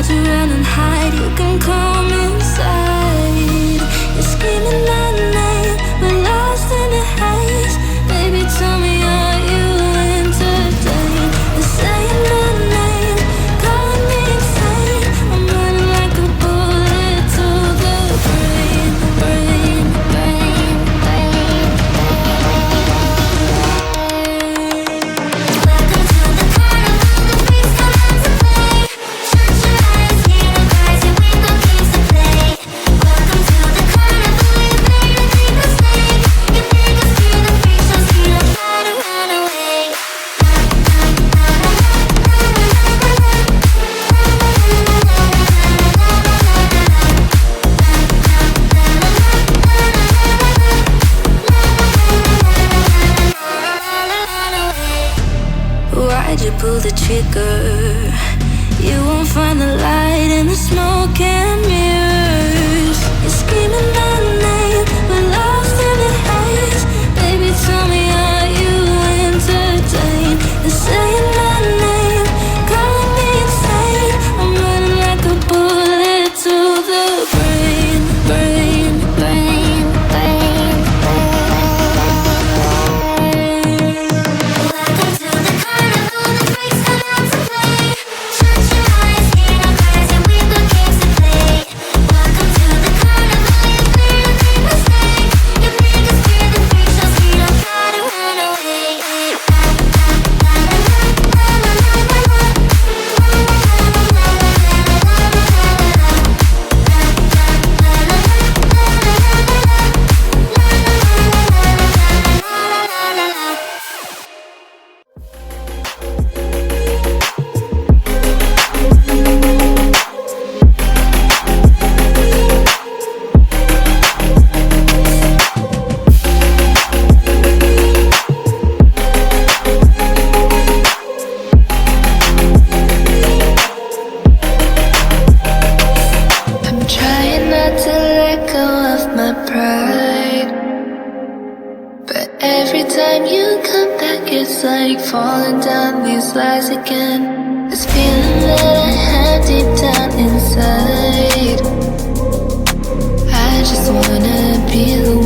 Hide you run and hide, you can come inside. You're screaming at night, we're lost in the haze. Baby, tell me, are you entertained? They're saying my name, calling me insane. I'm running like a bullet to the brain, brain, brain, brain. Welcome to the carnival, the freaks come out to play. Shut your eyes, hear the cries, your window games to play. Welcome to the carnival, you better take a stay. You make us feel the freaks, so you don't try to run away. Why'd you pull the trigger? You won't find the light in the smoke and mirrors. You're screaming my name, we're lost in the haze. Baby, tell me, are you entertained? They're saying my name, calling me insane. I'm running like a bullet to the brain, brain, brain, brain, Welcome to the carnival, the freaks come out to play. Shut your eyes, hear the cries, and window games to play. Welcome to the carnival, you better take a stay. You make us feel the freaks, so you don't try to run away. I'm trying not to let go of my pride, but every time you come back, it's like falling down these lies again. This feeling that I have deep down inside, I just wanna be the